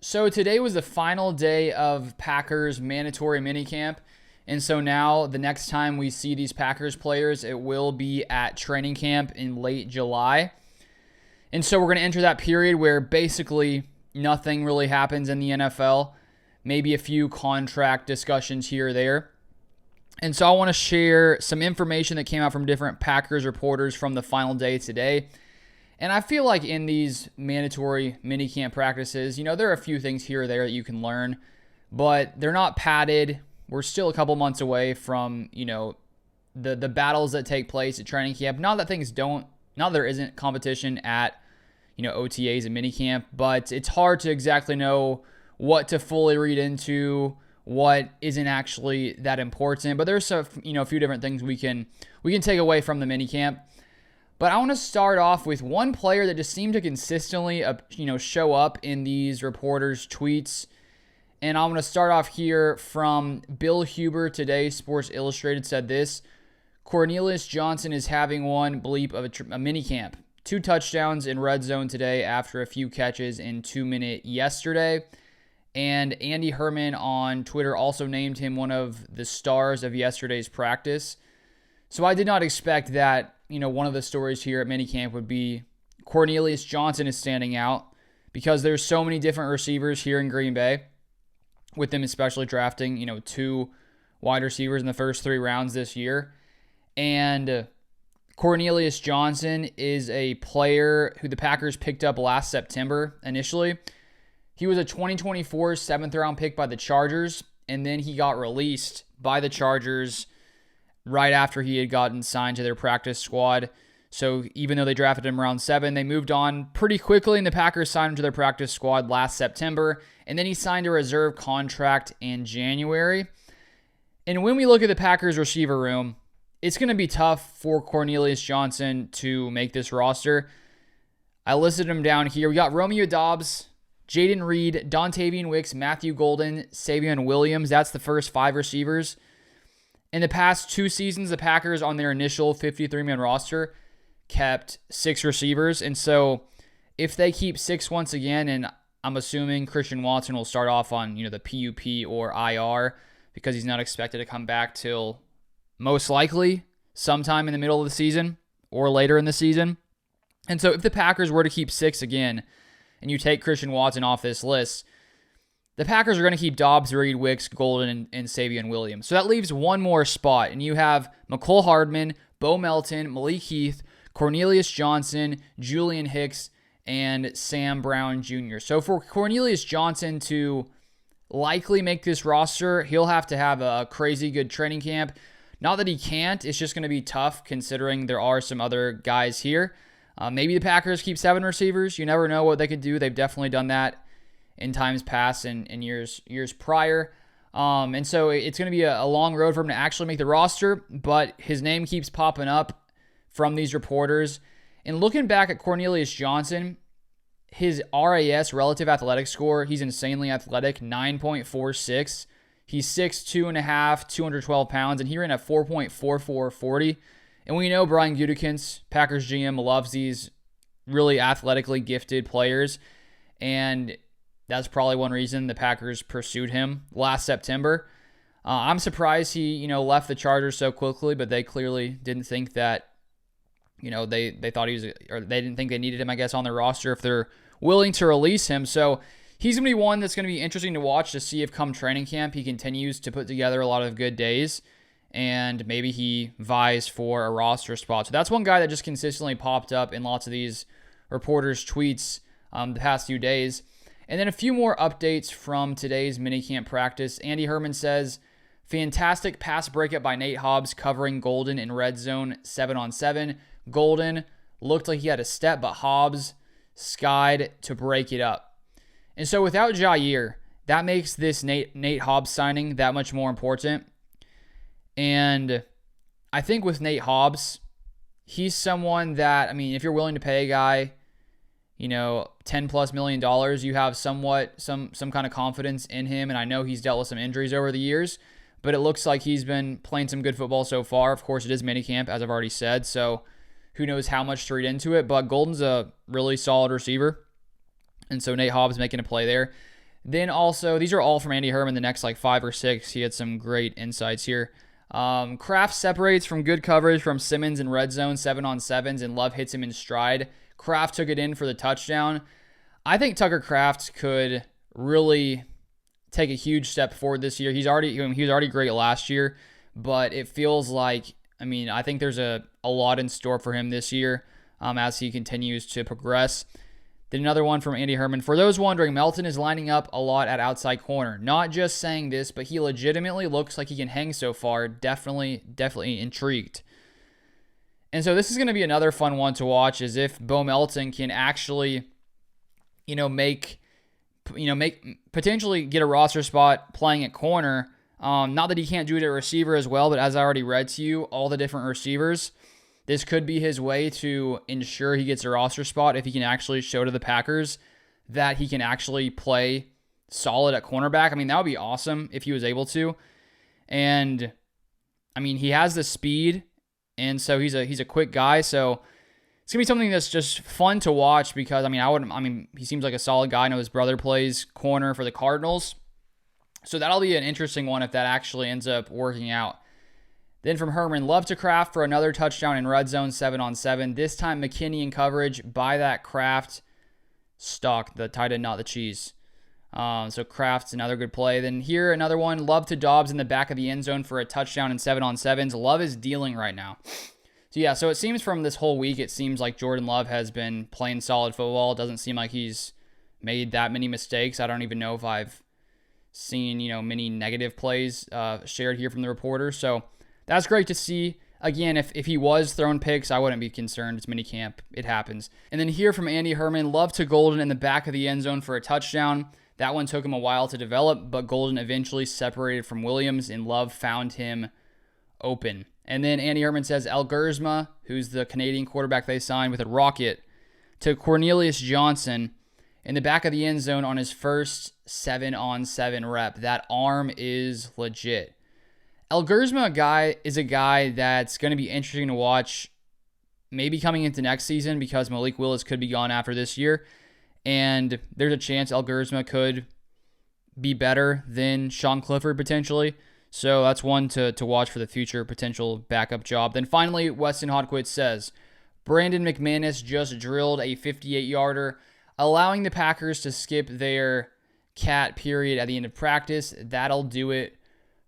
So today was the final day of Packers mandatory minicamp. And so now the next time we see these Packers players, it will be at training camp in late July. And so we're going to enter that period where basically nothing really happens in the NFL. Maybe a few contract discussions here or there. And so I want to share some information that came out from different Packers reporters from the final day today. And I feel like in these mandatory minicamp practices, there are a few things here or there that you can learn, but they're not padded. We're still a couple months away from, the battles that take place at training camp. Not that there isn't competition at, OTAs and minicamp, but it's hard to exactly know what to fully read into, what isn't actually that important. But there's a few different things we can take away from the minicamp. But I want to start off with one player that just seemed to consistently, show up in these reporters' tweets. And I want to start off here from Bill Huber today. Sports Illustrated said this: Cornelius Johnson is having one bleep of a minicamp. 2 touchdowns in red zone today after a few catches in 2-minute yesterday. And Andy Herman on Twitter also named him one of the stars of yesterday's practice. So I did not expect that, one of the stories here at minicamp would be Cornelius Johnson is standing out, because there's so many different receivers here in Green Bay, with them especially drafting, 2 wide receivers in the first 3 rounds this year. And Cornelius Johnson is a player who the Packers picked up last September initially. He was a 2024 7th-round pick by the Chargers, and then he got released by the Chargers right after he had gotten signed to their practice squad. So even though they drafted him round 7, they moved on pretty quickly, and the Packers signed him to their practice squad last September, and then he signed a reserve contract in January. And when we look at the Packers receiver room, it's going to be tough for Cornelius Johnson to make this roster. I listed him down here. We got Romeo Doubs, Jaden Reed, Dontavian Wicks, Matthew Golden, Savion Williams. That's the first 5 receivers. In the past 2 seasons, the Packers on their initial 53-man roster kept 6 receivers. And so if they keep 6 once again, and I'm assuming Christian Watson will start off on, the PUP or IR, because he's not expected to come back till most likely sometime in the middle of the season or later in the season. And so if the Packers were to keep 6 again, and you take Christian Watson off this list, the Packers are going to keep Doubs, Reed, Wicks, Golden, and Savion Williams. So that leaves one more spot, and you have Mecole Hardman, Bo Melton, Malik Heath, Cornelius Johnson, Julian Hicks, and Sam Brown Jr. So for Cornelius Johnson to likely make this roster, he'll have to have a crazy good training camp. Not that he can't, it's just going to be tough considering there are some other guys here. Maybe the Packers keep 7 receivers. You never know what they could do. They've definitely done that in times past and in years prior. And so it's going to be a long road for him to actually make the roster, but his name keeps popping up from these reporters. And looking back at Cornelius Johnson, his RAS, relative athletic score, he's insanely athletic, 9.46. He's 6'2.5", 212 pounds, and he ran a 4.4440. And we know Brian Gutekunst, Packers GM, loves these really athletically gifted players. And that's probably one reason the Packers pursued him last September. I'm surprised he, left the Chargers so quickly, but they clearly didn't think that, they thought he was, or they didn't think they needed him, I guess, on their roster if they're willing to release him. So he's going to be one that's going to be interesting to watch to see if come training camp he continues to put together a lot of good days and maybe he vies for a roster spot. So that's one guy that just consistently popped up in lots of these reporters' tweets the past few days. And then a few more updates from today's minicamp practice. Andy Herman says, fantastic pass breakup by Nate Hobbs covering Golden in red zone 7-on-7. Golden looked like he had a step, but Hobbs skied to break it up. And so without Jaire, that makes this Nate Hobbs signing that much more important. And I think with Nate Hobbs, he's someone that, if you're willing to pay a guy, $10+ million, you have somewhat some kind of confidence in him. And I know he's dealt with some injuries over the years, but it looks like he's been playing some good football so far. Of course, it is minicamp, as I've already said, so who knows how much to read into it. But Golden's a really solid receiver, and so Nate Hobbs making a play there. Then also, these are all from Andy Herman, the next like 5 or 6. He had some great insights here. Kraft separates from good coverage from Simmons in red zone, 7-on-7s, and Love hits him in stride. Kraft took it in for the touchdown. I think Tucker Kraft could really take a huge step forward this year. He was already great last year, but it feels like, I think there's a lot in store for him this year as he continues to progress. Then another one from Andy Herman. For those wondering, Melton is lining up a lot at outside corner. Not just saying this, but he legitimately looks like he can hang so far. Definitely intrigued. And so this is going to be another fun one to watch, is if Bo Melton can actually, potentially get a roster spot playing at corner. Not that he can't do it at receiver as well, but as I already read to you, all the different receivers, this could be his way to ensure he gets a roster spot if he can actually show to the Packers that he can actually play solid at cornerback. That would be awesome if he was able to. And, he has the speed, and so he's a quick guy, so it's going to be something that's just fun to watch because, he seems like a solid guy. I know his brother plays corner for the Cardinals. So that'll be an interesting one if that actually ends up working out. Then from Herman, Love to Kraft for another touchdown in red zone, 7-on-7. This time McKinney in coverage by that Kraft stock, the tight end, not the cheese. So Kraft's another good play. Then here, another one, Love to Dobbs in the back of the end zone for a touchdown in 7-on-7s. Love is dealing right now. So it seems from this whole week, it seems like Jordan Love has been playing solid football. It doesn't seem like he's made that many mistakes. I don't even know if I've seen, many negative plays shared here from the reporters. So that's great to see. Again, if he was throwing picks, I wouldn't be concerned. It's minicamp. It happens. And then here from Andy Herman, Love to Golden in the back of the end zone for a touchdown. That one took him a while to develop, but Golden eventually separated from Williams, and Love found him open. And then Andy Herman says Elgersma, who's the Canadian quarterback they signed with a rocket, to Cornelius Johnson in the back of the end zone on his first 7-on-7 rep. That arm is legit. Elgersma is a guy that's going to be interesting to watch maybe coming into next season because Malik Willis could be gone after this year. And there's a chance Elgersma could be better than Sean Clifford potentially. So that's one to watch for the future potential backup job. Then finally, Weston Hodquist says, Brandon McManus just drilled a 58-yarder, allowing the Packers to skip their cat period at the end of practice. That'll do it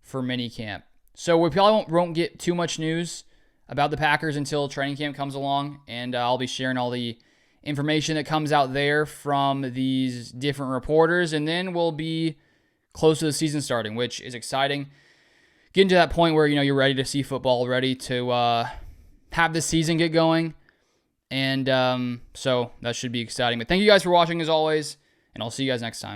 for minicamp. So we probably won't get too much news about the Packers until training camp comes along, and I'll be sharing all the information that comes out there from these different reporters, and then we'll be close to the season starting, which is exciting. Getting to that point where you're ready to see football, ready to have the season get going, and so that should be exciting. But thank you guys for watching as always, and I'll see you guys next time.